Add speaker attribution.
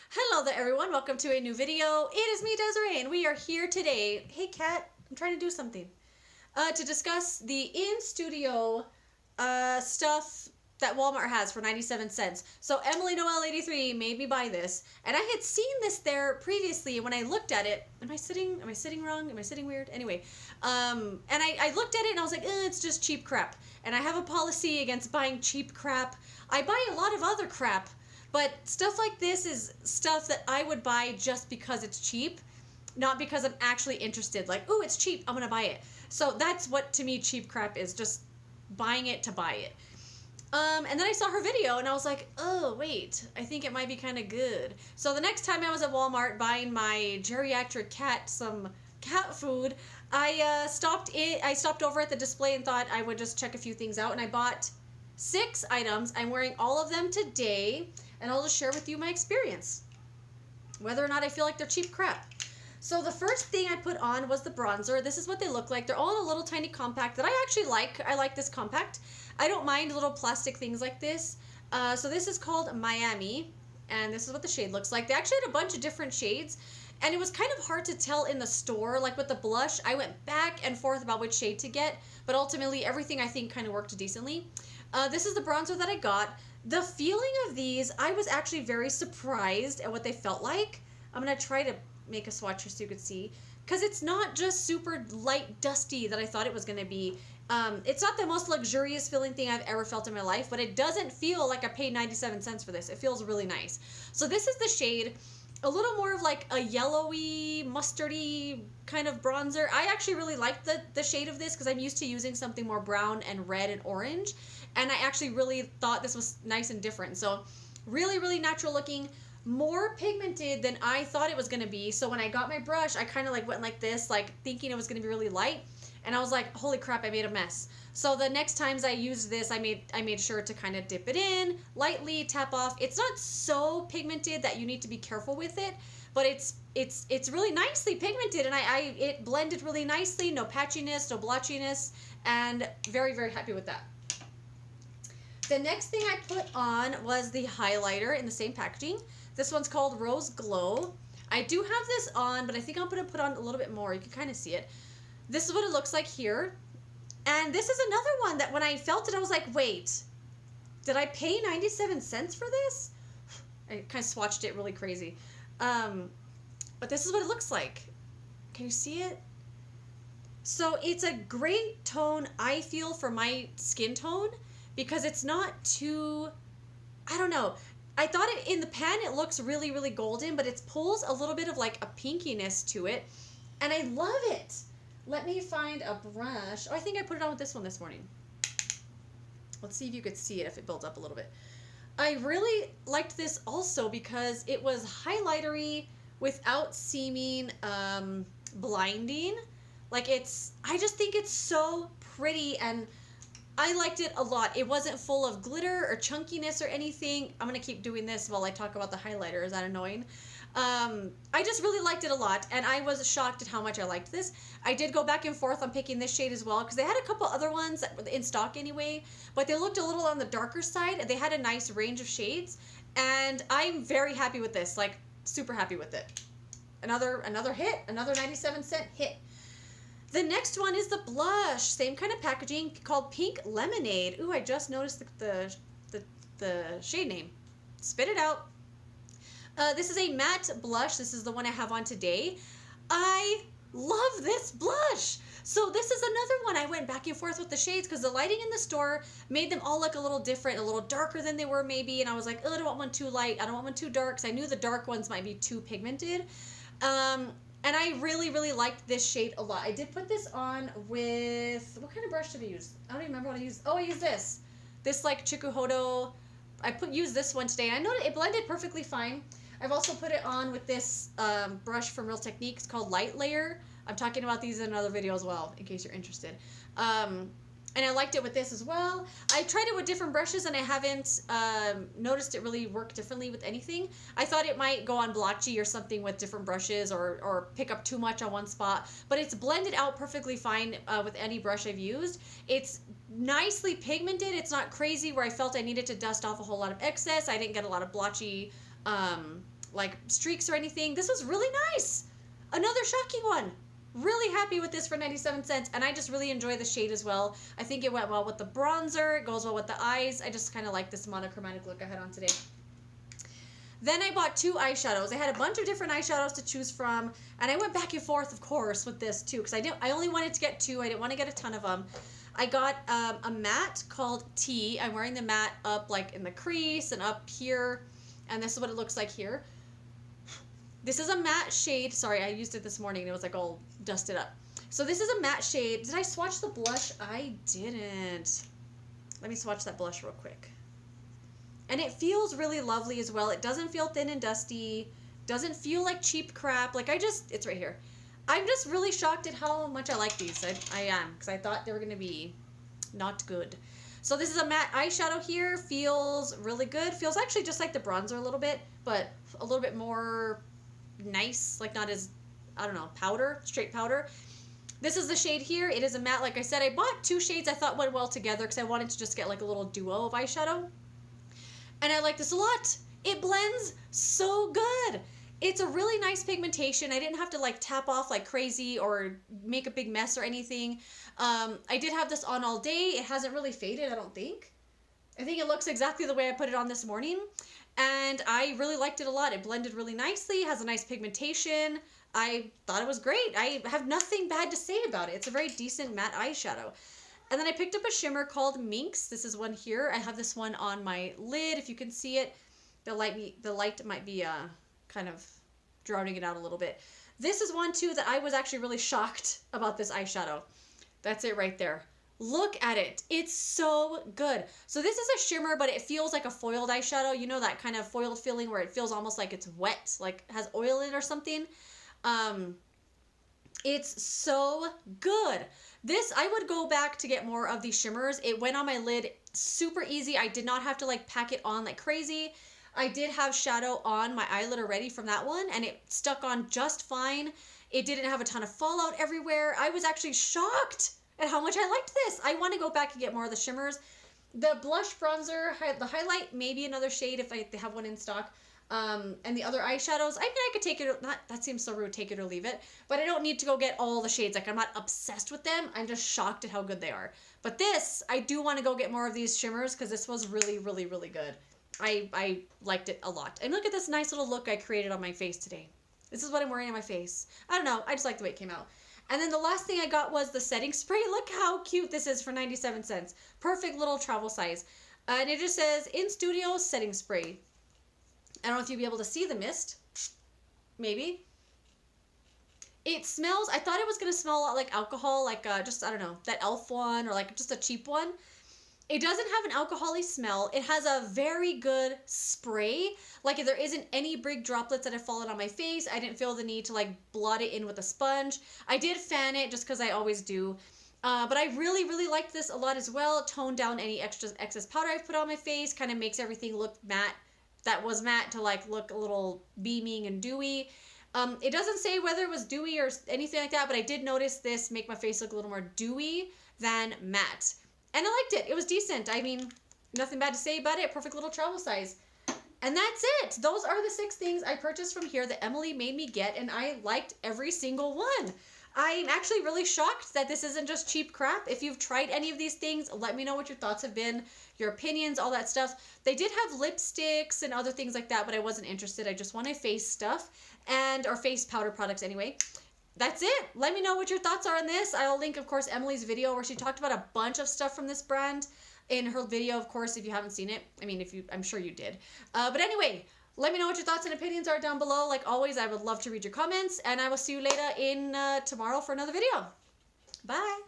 Speaker 1: Hello there everyone, welcome to a new video. It is me, Desiree, and we are here today. Hey cat, I'm trying to do something. To discuss the in-studio stuff that Walmart has for 97 cents. So EmilyNoel83 made me buy this, and I had seen this there previously. When I looked at it, am I sitting wrong? Am I sitting weird? Anyway, and I looked at it and I was like, it's just cheap crap. And I have a policy against buying cheap crap. I buy a lot of other crap, but stuff like this is stuff that I would buy just because it's cheap, not because I'm actually interested. Like, ooh, it's cheap, I'm gonna buy it. So that's what, to me, cheap crap is, just buying it to buy it. And then I saw her video and I was like, oh, wait, I think it might be kind of good. So the next time I was at Walmart buying my geriatric cat some cat food, I stopped over at the display and thought I would just check a few things out, and I bought 6 items. I'm wearing all of them today, and I'll just share with you my experience, whether or not I feel like they're cheap crap. So the first thing I put on was the bronzer. This is what they look like. They're all in a little tiny compact that I actually like. I like this compact. I don't mind little plastic things like this. So this is called Miami, and this is what the shade looks like. They actually had a bunch of different shades, and it was kind of hard to tell in the store. Like with the blush, I went back and forth about which shade to get, but ultimately everything I think kind of worked decently. This is the bronzer that I got. The feeling of these, I was actually very surprised at what they felt like. I'm going to try to make a swatch here so you could see, because it's not just super light dusty that I thought it was going to be. It's not the most luxurious feeling thing I've ever felt in my life, but it doesn't feel like I paid 97 cents for this. It feels really nice. So this is the shade, a little more of like a yellowy, mustardy kind of bronzer. I actually really like the shade of this because I'm used to using something more brown and red and orange, and I actually really thought this was nice and different. So really, really natural looking, more pigmented than I thought it was going to be. So when I got my brush, I kind of like went like this, like thinking it was going to be really light, and I was like, holy crap, I made a mess. So the next times I used this, I made sure to kind of dip it in lightly, tap off. It's not so pigmented that you need to be careful with it, but it's really nicely pigmented, and it blended really nicely, no patchiness, no blotchiness, and very, very happy with that. The next thing I put on was the highlighter in the same packaging. This one's called Rose Glow. I do have this on, but I think I'm going to put on a little bit more. You can kind of see it. This is what it looks like here. And this is another one that when I felt it, I was like, wait, did I pay 97 cents for this? I kind of swatched it really crazy. But this is what it looks like. Can you see it? So it's a great tone, I feel, for my skin tone, because it's not too, I don't know. I thought it in the pan, it looks really, really golden, but it pulls a little bit of like a pinkiness to it, and I love it. Let me find a brush. Oh, I think I put it on with this one this morning. Let's see if you could see it, if it builds up a little bit. I really liked this also because it was highlightery without seeming blinding. Like I just think it's so pretty, and I liked it a lot. It wasn't full of glitter or chunkiness or anything. I'm going to keep doing this while I talk about the highlighter. Is that annoying? I just really liked it a lot, and I was shocked at how much I liked this. I did go back and forth on picking this shade as well, because they had a couple other ones that were in stock anyway, but they looked a little on the darker side. They had a nice range of shades, and I'm very happy with this, like super happy with it. Another hit, another 97-cent hit. The next one is the blush, same kind of packaging, called Pink Lemonade. Ooh, I just noticed the shade name. Spit it out. This is a matte blush. This is the one I have on today. I love this blush. So this is another one. I went back and forth with the shades because the lighting in the store made them all look a little different, a little darker than they were maybe. And I was like, oh, I don't want one too light. I don't want one too dark, because I knew the dark ones might be too pigmented. And I really, really liked this shade a lot. I did put this on with, what kind of brush did I use? I don't even remember what I used. Oh, I used this. This like Chikuhodo. Used this one today, and I noticed it blended perfectly fine. I've also put it on with this brush from Real Technique. It's called Light Layer. I'm talking about these in another video as well, in case you're interested. And I liked it with this as well. I tried it with different brushes, and I haven't noticed it really work differently with anything. I thought it might go on blotchy or something with different brushes, or pick up too much on one spot. But it's blended out perfectly fine with any brush I've used. It's nicely pigmented. It's not crazy where I felt I needed to dust off a whole lot of excess. I didn't get a lot of blotchy like streaks or anything. This was really nice. Another shocking one. Really happy with this for 97 cents, and I just really enjoy the shade as well. I think it went well with the bronzer. It goes well with the eyes. I just kind of like this monochromatic look I had on today. Then I bought 2 eyeshadows. I had a bunch of different eyeshadows to choose from, and I went back and forth, of course, with this too, because I only wanted to get 2. I didn't want to get a ton of them. I got a matte called T. I'm wearing the matte up like in the crease and up here, and this is what it looks like here. This is a matte shade. Sorry, I used it this morning and it was like all dusted up. So this is a matte shade. Did I swatch the blush? I didn't. Let me swatch that blush real quick. And it feels really lovely as well. It doesn't feel thin and dusty. Doesn't feel like cheap crap. Like it's right here. I'm just really shocked at how much I like these. I am, because I thought they were going to be not good. So this is a matte eyeshadow here. Feels really good. Feels actually just like the bronzer a little bit, but a little bit more nice, like not as, I don't know, powder, straight powder. This is the shade here. It is a matte. Like I said, I bought 2 shades I thought went well together because I wanted to just get like a little duo of eyeshadow. And I like this a lot. It blends so good. It's a really nice pigmentation. I didn't have to like tap off like crazy or make a big mess or anything. I did have this on all day. It hasn't really faded, I don't think. I think it looks exactly the way I put it on this morning. And I really liked it a lot. It blended really nicely, has a nice pigmentation. I thought it was great. I have nothing bad to say about it. It's a very decent matte eyeshadow. And then I picked up a shimmer called Minx. This is one here. I have this one on my lid, if you can see it. The light might be kind of drowning it out a little bit. This is one too that I was actually really shocked about this eyeshadow. That's it right there. Look at it. It's so good. So this is a shimmer, but it feels like a foiled eyeshadow. You know that kind of foiled feeling where it feels almost like it's wet, like has oil in it or something. It's so good. This, I would go back to get more of these shimmers. It went on my lid super easy. I did not have to like pack it on like crazy. I did have shadow on my eyelid already from that one, and it stuck on just fine. It didn't have a ton of fallout everywhere. I was actually shocked at how much I liked this. I want to go back and get more of the shimmers. The blush bronzer, the highlight, maybe another shade if they have one in stock. And the other eyeshadows, I mean, I could take it, that seems so rude, take it or leave it. But I don't need to go get all the shades. Like, I'm not obsessed with them. I'm just shocked at how good they are. But this, I do want to go get more of these shimmers because this was really, really, really good. I liked it a lot. And look at this nice little look I created on my face today. This is what I'm wearing on my face. I don't know. I just like the way it came out. And then the last thing I got was the setting spray. Look how cute this is for 97 cents. Perfect little travel size. And it just says, In Studio Setting Spray. I don't know if you'll be able to see the mist. Maybe. It smells, I thought it was going to smell a lot like alcohol, like just, I don't know, that e.l.f. one or like just a cheap one. It doesn't have an alcohol-y smell. It has a very good spray. Like if there isn't any big droplets that have fallen on my face. I didn't feel the need to like blot it in with a sponge. I did fan it just because I always do. But I really, really liked this a lot as well. Toned down any excess powder I've put on my face. Kind of makes everything look matte. That was matte to like look a little beaming and dewy. It doesn't say whether it was dewy or anything like that, but I did notice this make my face look a little more dewy than matte. And I liked it. It was decent. I mean, nothing bad to say about it. Perfect little travel size. And that's it. Those are the 6 things I purchased from here that Emily made me get, and I liked every single one. I'm actually really shocked that this isn't just cheap crap. If you've tried any of these things, let me know what your thoughts have been, your opinions, all that stuff. They did have lipsticks and other things like that, but I wasn't interested. I just wanted face stuff or face powder products anyway. That's it. Let me know what your thoughts are on this. I'll link, of course, Emily's video where she talked about a bunch of stuff from this brand in her video, of course, if you haven't seen it. I mean, I'm sure you did. But anyway, let me know what your thoughts and opinions are down below. Like always, I would love to read your comments, and I will see you later in tomorrow for another video. Bye.